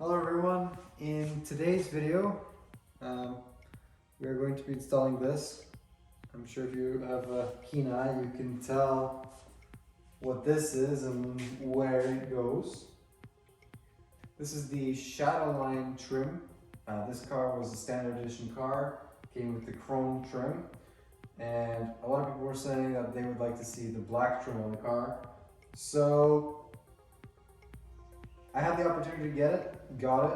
Hello everyone, in today's video we are going to be installing this. I'm sure if you have a keen eye you can tell what this is and where it goes. This is the Shadowline trim. This car was a standard edition car, came with the chrome trim, and a lot of people were saying that they would like to see the black trim on the car. So I had the opportunity to get it, got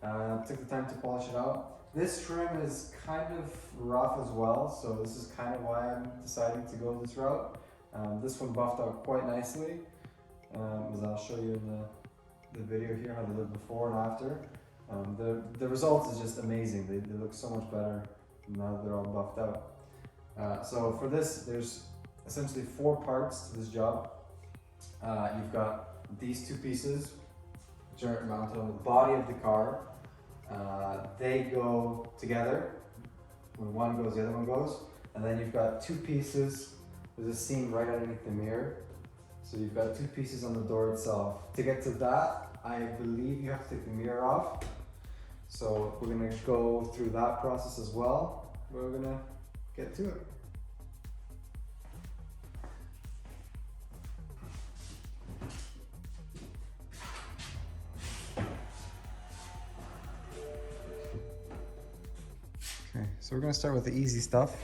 it, took the time to polish it out. This trim is kind of rough as well, so this is kind of why I'm deciding to go this route. This one buffed out quite nicely, as I'll show you in the video here how they look before and after. The result is just amazing. They look so much better now that they're all buffed out. So for this, there's essentially 4 parts to this job. You've got these 2 pieces, which are mounted on the body of the car. They go together. When one goes, the other one goes. And then you've got 2 pieces. There's a seam right underneath the mirror. So you've got 2 pieces on the door itself. To get to that, I believe you have to take the mirror off. So we're gonna go through that process as well. We're gonna get to it. Okay, so we're gonna start with the easy stuff.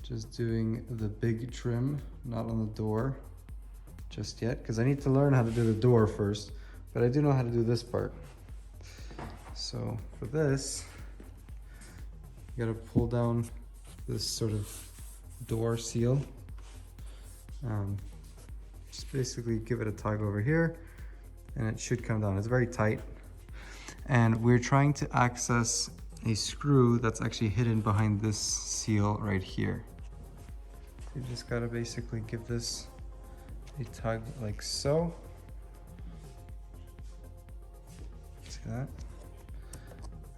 Just doing the big trim, not on the door just yet, because I need to learn how to do the door first, but I do know how to do this part. So for this, you gotta pull down this sort of door seal. Just basically give it a tug over here, and it should come down. It's very tight. And we're trying to access a screw that's actually hidden behind this seal right here. You just gotta basically give this a tug like so. See that?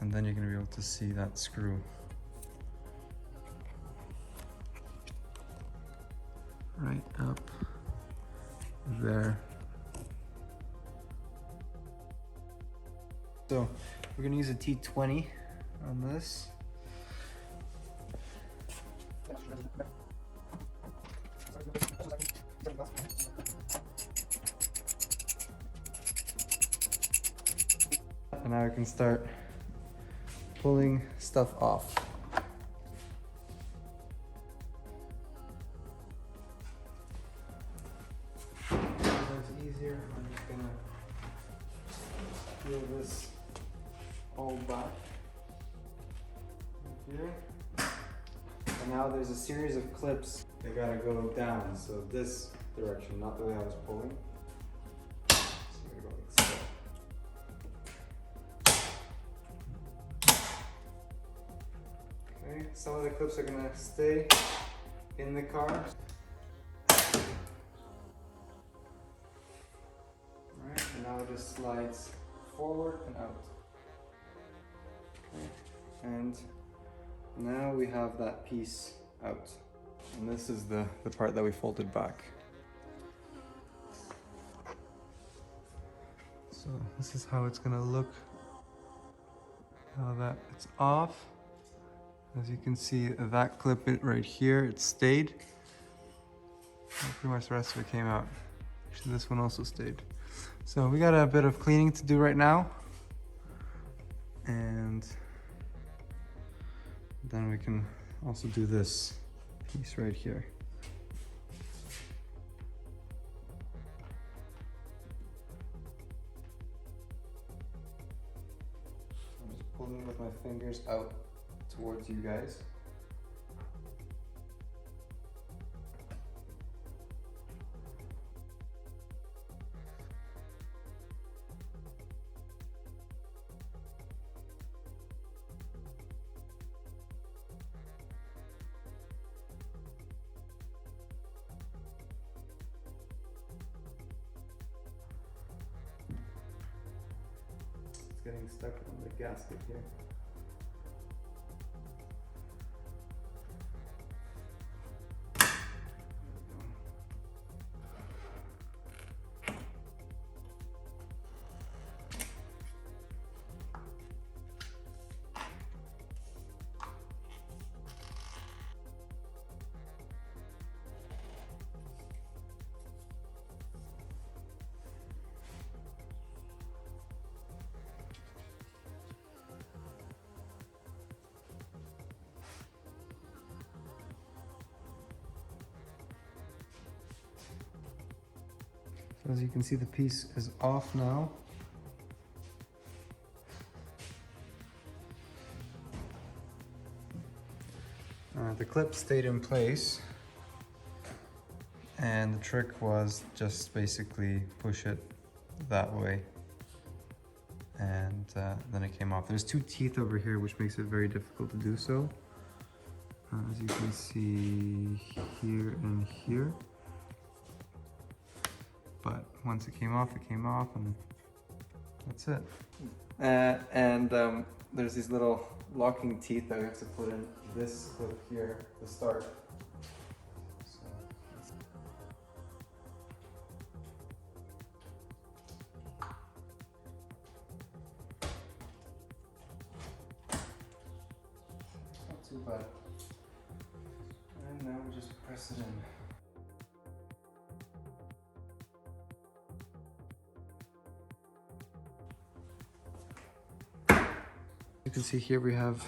And then you're gonna be able to see that screw. Right up there. So we're gonna use a T20 on this. And now I can start pulling stuff off. It's easier. I'm just gonna peel this all back here. And now there's a series of clips that gotta go down. So this direction, not the way I was pulling. So I'm gonna go like so. Okay, some of the clips are gonna stay in the car. Alright, and now it just slides forward and out. Okay. And now we have that piece out. And this is the part that we folded back. So this is how it's gonna look now that it's off. As you can see, that clip right here, it stayed. And pretty much the rest of it came out. Actually, this one also stayed. So we got a bit of cleaning to do right now. And then we can also do this piece right here. I'm just pulling with my fingers out towards you guys. It's getting stuck on the gasket here. So as you can see, the piece is off now. The clip stayed in place, and the trick was just basically push it that way, and then it came off. There's two teeth over here, which makes it very difficult to do so. As you can see here and here. But once it came off, and that's it. There's these little locking teeth that we have to put in this clip here to start. So, not too bad. And now we just press it in. You can see here we have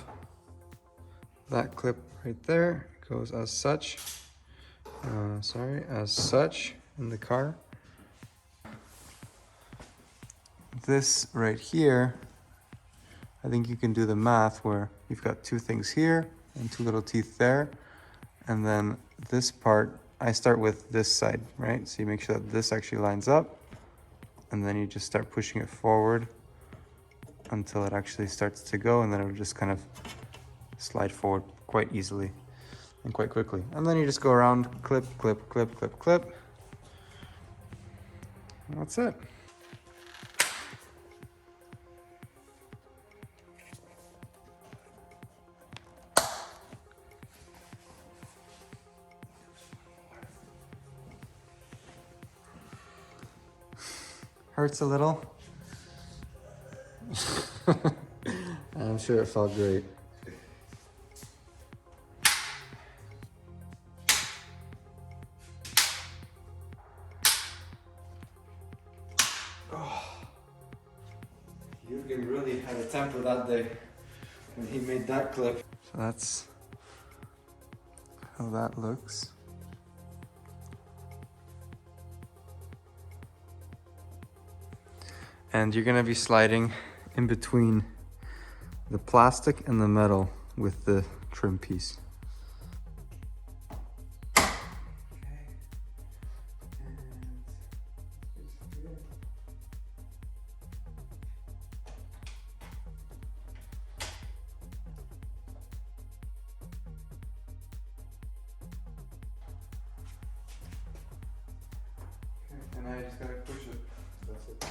that clip right there. It goes as such. As such in the car. This right here, I think you can do the math where you've got two things here and two little teeth there. And then this part, I start with this side, right? So you make sure that this actually lines up, and then you just start pushing it forward until it actually starts to go, and then it'll just kind of slide forward quite easily and quite quickly. And then you just go around, clip, clip, clip, clip, clip. And that's it. Hurts a little. I'm sure it felt great. Oh, Jürgen really had a temper that day when he made that clip. So that's how that looks. And you're gonna be sliding in between the plastic and the metal with the trim piece. And I just gotta push it. That's it.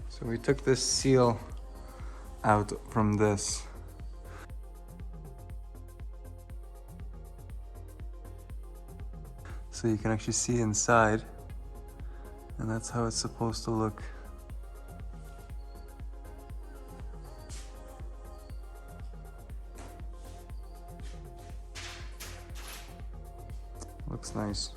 So we took this seal out from this. So you can actually see inside, and that's how it's supposed to look. Looks nice.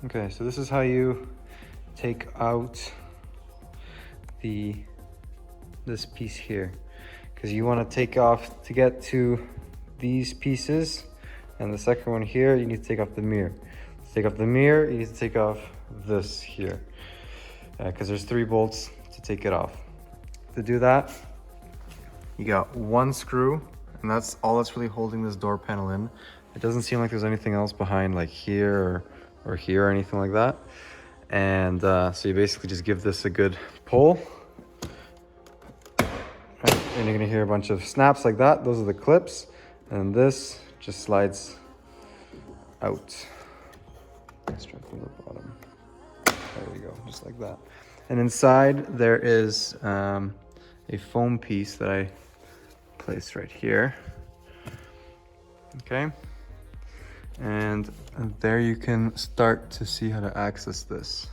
Okay, so this is how you take out this piece here, because you want to take off to get to these pieces, and the second one here you need to take off the mirror. To take off the mirror you need to take off this here, because there's 3 bolts to take it off. To do that, you got 1 screw, and that's all that's really holding this door panel in. It doesn't seem like there's anything else behind, like here or here or anything like that. And so you basically just give this a good pull, right? And you're gonna hear a bunch of snaps like that. Those are the clips, and this just slides out. Extract from the bottom. There we go, just like that. And inside there is a foam piece that I placed right here. Okay. And there you can start to see how to access this.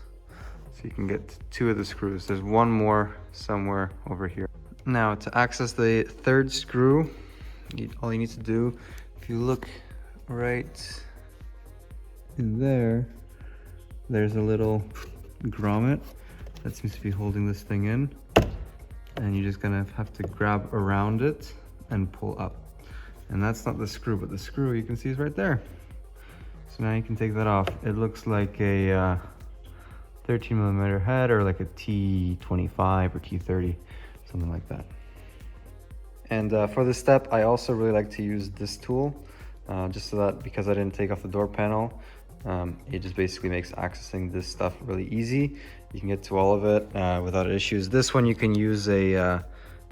So you can get 2 of the screws. There's one more somewhere over here. Now to access the 3rd screw, all you need to do, if you look right in there, there's a little grommet that seems to be holding this thing in. And you're just gonna have to grab around it and pull up. And that's not the screw, but the screw you can see is right there. So now you can take that off. It looks like a 13mm head, or like a T25 or T30, something like that. And for this step, I also really like to use this tool, just so that, because I didn't take off the door panel, it just basically makes accessing this stuff really easy. You can get to all of it without issues. This one you can use a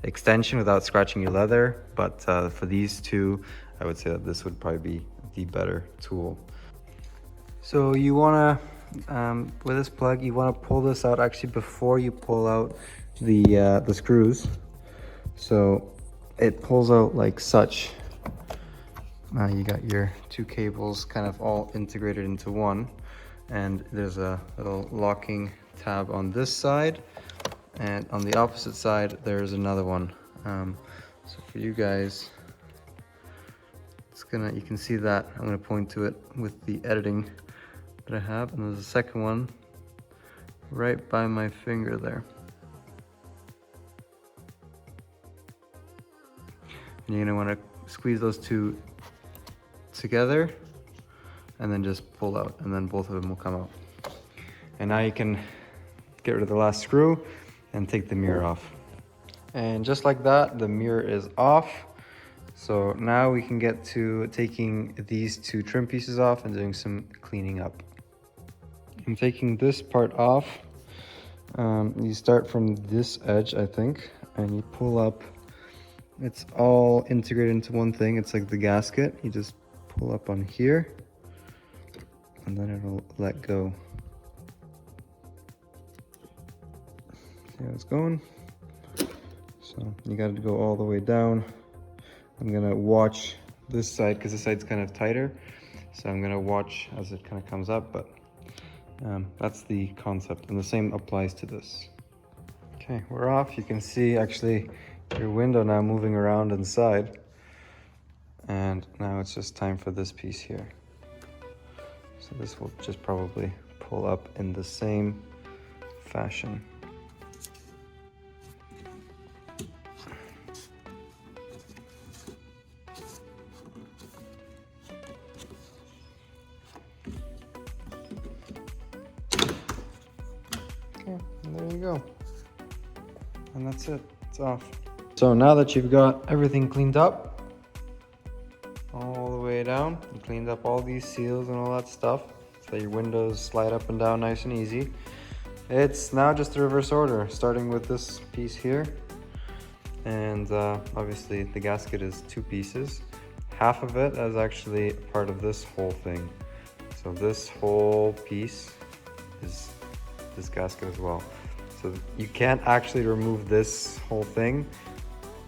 extension without scratching your leather, but for these 2, I would say that this would probably be the better tool. So you wanna, with this plug, you wanna pull this out actually before you pull out the screws. So it pulls out like such. Now you got your 2 cables kind of all integrated into one, and there's a little locking tab on this side, and on the opposite side there's another one. So for you guys, you can see that I'm gonna point to it with the editing that I have, and there's a second one right by my finger there. And you're gonna wanna squeeze those 2 together and then just pull out, and then both of them will come out. And now you can get rid of the last screw and take the mirror off. And just like that, the mirror is off. So now we can get to taking these 2 trim pieces off and doing some cleaning up. I'm taking this part off. You start from this edge, I think, and you pull up. It's all integrated into one thing. It's like the gasket. You just pull up on here, and then it'll let go. See how it's going? So you got to go all the way down. I'm gonna watch this side because this side's kind of tighter. So I'm gonna watch as it kind of comes up, but that's the concept, and the same applies to this. Okay, we're off. You can see actually your window now moving around inside. And now it's just time for this piece here. So this will just probably pull up in the same fashion. Okay, and there you go. And that's it, it's off. So now that you've got everything cleaned up, all the way down, you cleaned up all these seals and all that stuff, so your windows slide up and down nice and easy. It's now just a reverse order, starting with this piece here. And obviously the gasket is 2 pieces. Half of it is actually part of this whole thing. So this whole piece is this gasket as well. So you can't actually remove this whole thing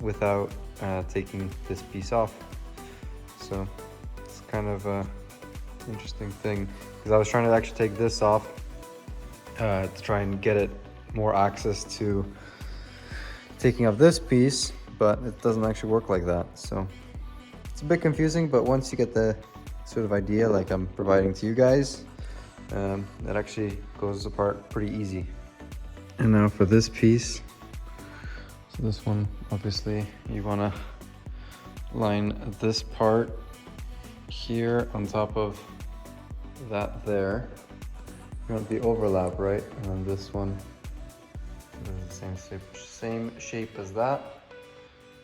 without taking this piece off. So it's kind of a interesting thing, because I was trying to actually take this off to try and get it more access to taking off this piece, but it doesn't actually work like that. So it's a bit confusing, but once you get the sort of idea like I'm providing to you guys, it actually goes apart pretty easy. And now for this piece, so this one, obviously you want to line this part here on top of that there. You want the overlap, right? And then this one is the same shape as that.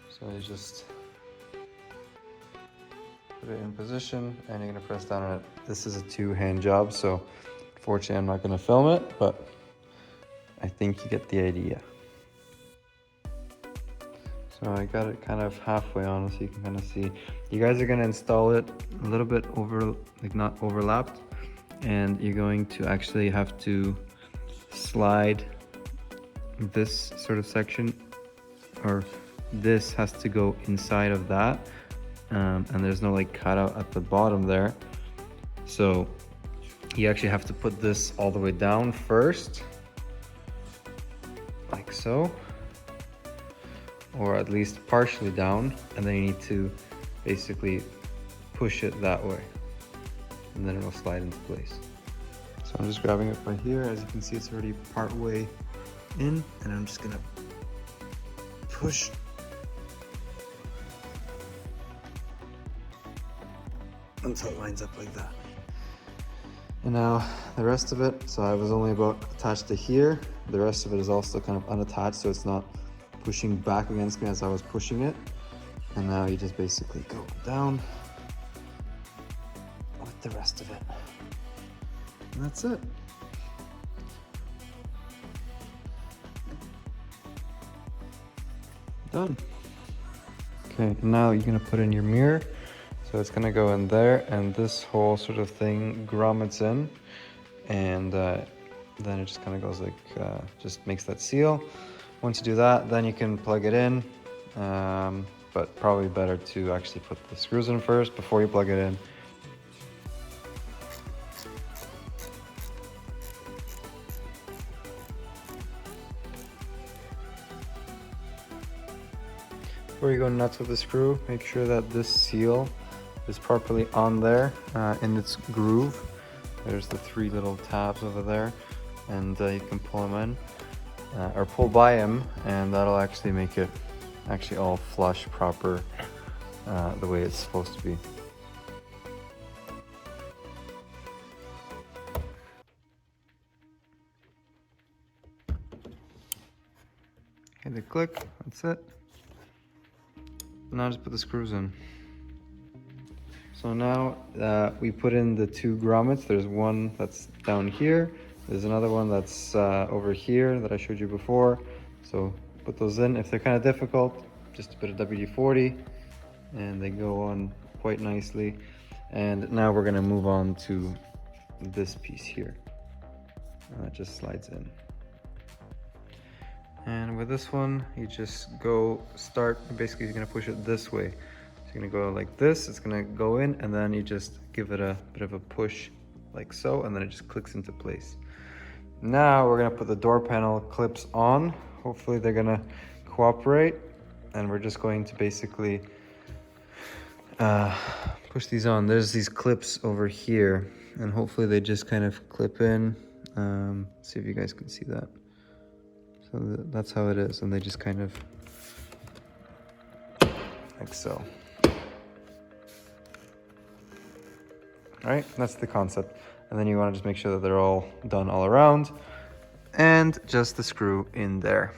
So you just put it in position and you're gonna press down on it. This is a 2-hand job, so unfortunately I'm not gonna film it, but I think you get the idea. So So I got it kind of halfway on, so you can kind of see. You guys are gonna install it a little bit over, like not overlapped, and you're going to actually have to slide this sort of section, or this has to go inside of that, and there's no like cutout at the bottom there. So you actually have to put this all the way down first, like so, or at least partially down, and then you need to basically push it that way, and then it'll slide into place. So I'm just grabbing it by here. As you can see, it's already part way in, and I'm just gonna push until it lines up like that. And now the rest of it, so I was only about attached to here. The rest of it is also kind of unattached, so it's not pushing back against me as I was pushing it. And now you just basically go down with the rest of it. And that's it. Done. Okay, now you're gonna put in your mirror. So it's gonna go in there, and this whole sort of thing grommets in, and then it just kind of goes like, just makes that seal. Once you do that, then you can plug it in, but probably better to actually put the screws in first before you plug it in. Before you go nuts with the screw, make sure that this seal is properly on there in its groove. There's the 3 little tabs over there, and you can pull them in or pull by them, and that'll actually make it actually all flush proper the way it's supposed to be. Okay, they click, that's it. Now just put the screws in. So now we put in the 2 grommets. There's one that's down here. There's another one that's over here that I showed you before. So put those in. If they're kind of difficult, just a bit of WD-40 and they go on quite nicely. And now we're gonna move on to this piece here. It just slides in. And with this one, you just go start, basically you're gonna push it this way. So you're gonna go like this, it's gonna go in, and then you just give it a bit of a push like so, and then it just clicks into place. Now we're gonna put the door panel clips on. Hopefully they're gonna cooperate, and we're just going to basically push these on. There's these clips over here, and hopefully they just kind of clip in. See if you guys can see that. So that's how it is, and they just kind of like so. All right, that's the concept. And then you want to just make sure that they're all done all around, and just the screw in there.